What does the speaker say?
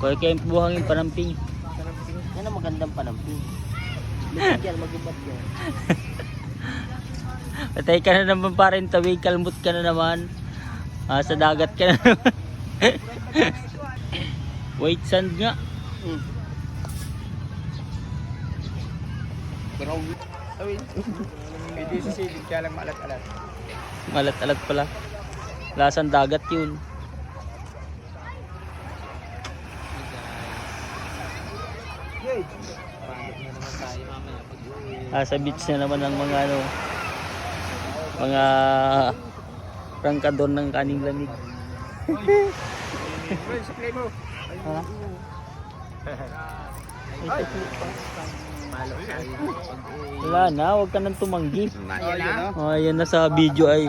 Kaya kayo buhangin panamping. Yan ang magandang panamping. Mag-ibat yan. Patay ka na naman pa rin, tawid, kalmot ka na naman. Sa dagat ka na naman. White sand nga. Pwede sa silid, kaya lang maalat-alat. Malat-alat pala. Lasang dagat yun. Sa beach na naman ang mga ano, mga prangkador ng kaning lamig. Ha? Wala na, huwag ka nang tumanggi. Ayan na sa video ay